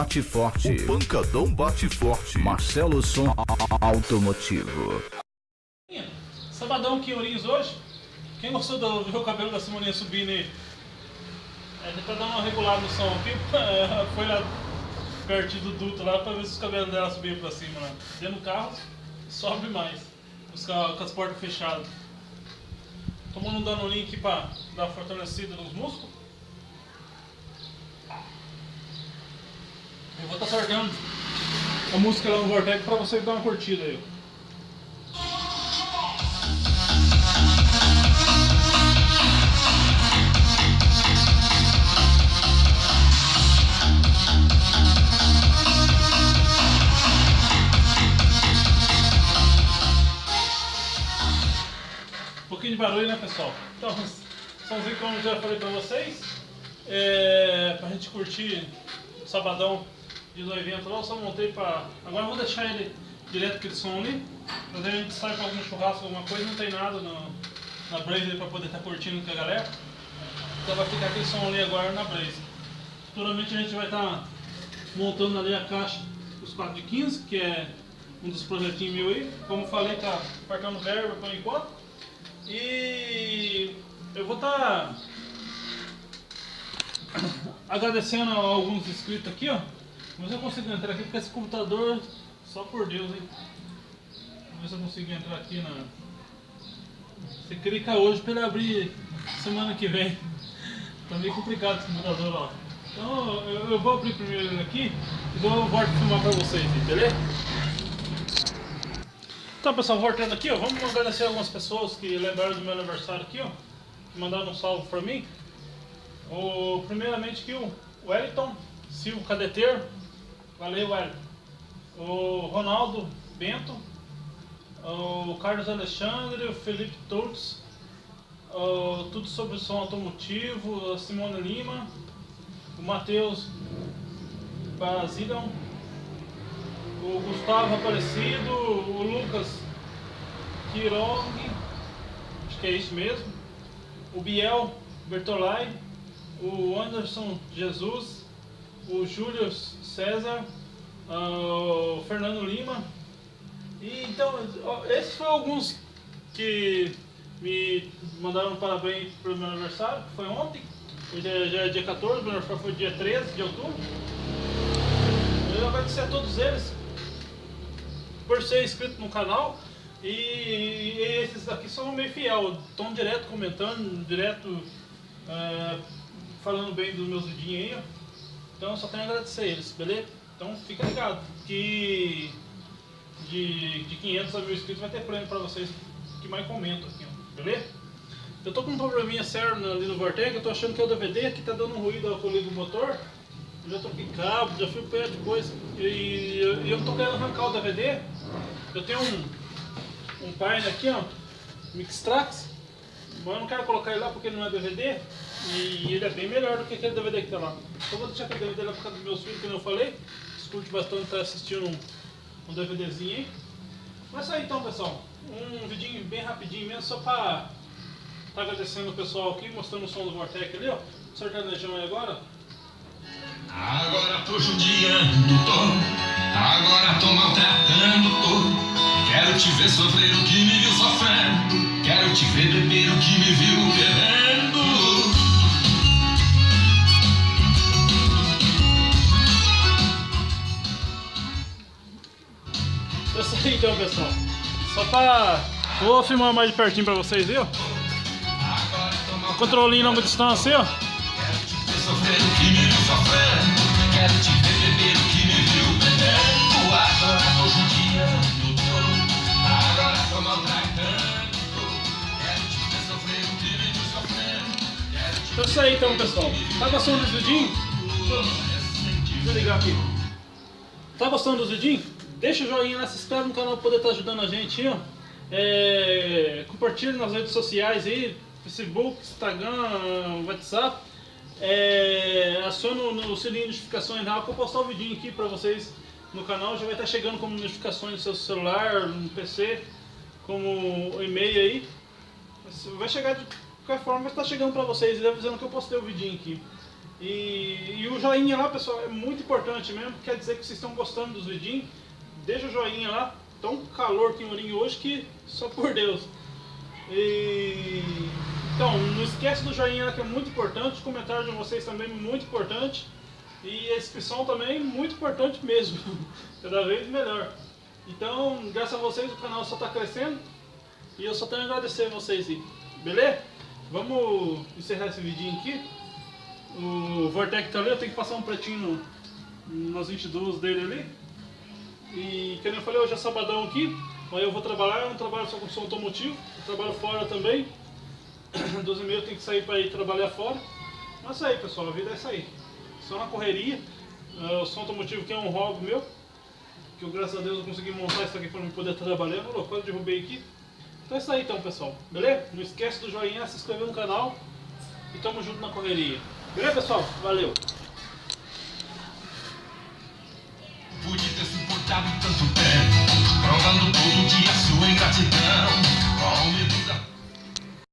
bate forte. O pancadão bate forte. Marcelo Som Automotivo. Sabadão aqui em Ourinhos hoje. Quem gostou do meu cabelo da Simoninha subindo aí? Ele tá dando uma regulada no som aqui. Foi lá pertinho do duto lá pra ver se os cabelos dela subiam pra cima lá. Dentro do carro, sobe mais. Com as portas fechadas. Tomando um danoninho aqui pra dar uma fortalecida nos músculos. Eu vou estar sorteando a música lá no Vortex pra vocês dar uma curtida aí. Um pouquinho de barulho, né, pessoal? Então, somzinho como eu já falei pra vocês, pra gente curtir o sabadão do evento lá, eu só montei pra... Agora eu vou deixar ele direto aquele som ali, mas a gente sai pra algum churrasco, alguma coisa, não tem nada na Blaze pra poder estar curtindo com a galera. Então vai ficar aquele som ali agora na Blaze. Futuramente a gente vai estar montando ali a caixa dos 4 de 15, que é um dos projetinhos meu aí. Como falei, tá partando verba por enquanto. E eu vou estar agradecendo a alguns inscritos aqui, ó. Mas eu consigo entrar aqui porque esse computador, só por Deus, hein? Vamos ver se eu consigo entrar aqui na... Você clica hoje para ele abrir semana que vem. Tá meio complicado esse computador, ó. Então eu vou abrir primeiro ele aqui e depois eu volto a filmar para vocês, beleza? Então pessoal, voltando aqui, ó, vamos agradecer algumas pessoas que lembraram do meu aniversário aqui, ó. Que mandaram um salve para mim. Primeiramente aqui o Wellington Silva Cadeteiro. Valeu, Wellington. O Ronaldo Bento. O Carlos Alexandre, o Felipe Tours. Tudo sobre o som automotivo. A Simone Lima. O Matheus Basilão. O Gustavo Aparecido. O Lucas Quirong. Acho que é isso mesmo. O Biel Bertolai. O Anderson Jesus. O Júlio César, o Fernando Lima. E então, esses foram alguns que me mandaram parabéns pelo meu aniversário, que foi ontem. Hoje já é dia 14, meu aniversário foi dia 13 de outubro. Eu agradecer a todos eles por ser inscrito no canal. E esses aqui são meio fiel, estão direto comentando, direto falando bem dos meus vidinhos aí, ó. Então eu só tenho a agradecer a eles, beleza? Então fica ligado que de 500 a 1000 inscritos vai ter prêmio pra vocês que mais comentam aqui, ó, beleza? Eu tô com um probleminha sério ali no Vortex, eu tô achando que é o DVD aqui tá dando um ruído ao coligo do motor. Eu já troquei cabo, já fui perto de coisa e eu não tô querendo arrancar o DVD. Eu tenho um painel aqui, ó, Mixtrax, mas eu não quero colocar ele lá porque ele não é DVD. E ele é bem melhor do que aquele DVD que tá lá. Então eu vou deixar aquele DVD lá por causa dos meus filhos, como eu falei. Eles curtem bastante estar assistindo um DVDzinho aí. Mas é isso aí então, pessoal. Um vidinho bem rapidinho mesmo, só pra tá agradecendo o pessoal aqui, mostrando o som do Vortex ali, ó. Sertanejão aí agora. Agora tô judiando, tô. Agora tô maltratando, tô. Quero te ver sofrer o que me viu sofrendo. Quero te ver beber o que me viu bebendo. Isso aí então, pessoal. Só pra... Vou filmar mais de pertinho pra vocês, viu? O controlinho em longa distância, ó. Quero te ver sofrer o que me viu sofrendo. Quero te ver beber o que me viu bebendo. Agora tô judiando, tô. Agora tô maltratando, tô. Quero te ver sofrer o que me viu sofrendo. Então é isso aí então, pessoal. Tá gostando dos vidinhos? Deixa eu ligar aqui. Tá gostando dos vidinhos? Deixa o joinha lá, se inscreve no canal para poder estar ajudando a gente aí, ó. Compartilhe nas redes sociais aí, Facebook, Instagram, WhatsApp. Aciona o sininho de notificações lá, que eu postar o vidinho aqui para vocês no canal. Já vai estar chegando como notificações no seu celular, no PC, como e-mail aí. Vai chegar de qualquer forma, vai estar chegando para vocês, avisando que eu postei o vidinho aqui. E o joinha lá, pessoal, é muito importante mesmo, quer dizer que vocês estão gostando dos vidinhos. Deixa o joinha lá, tá um calor aqui em Ourinho hoje que só por Deus. Então, não esquece do joinha lá que é muito importante, os comentários de vocês também muito importante. E a inscrição também muito importante mesmo, cada vez melhor. Então, graças a vocês o canal só está crescendo e eu só tenho a agradecer a vocês aí, beleza? Vamos encerrar esse vidinho aqui. O Vortec tá ali, eu tenho que passar um pretinho nas 22 dele ali. E como eu falei, hoje é sabadão aqui, mas eu vou trabalhar, eu não trabalho só com som automotivo, eu trabalho fora também. 12h30 eu tenho que sair para ir trabalhar fora. Mas é isso aí, pessoal, a vida é isso aí. Só na correria. O som automotivo que é um hobby meu, que eu, graças a Deus, eu consegui montar isso aqui para eu poder trabalhar. Eu quase derrubei aqui. Então é isso aí então, pessoal, beleza? Não esquece do joinha, se inscrever no canal e tamo junto na correria. Beleza, pessoal? Valeu!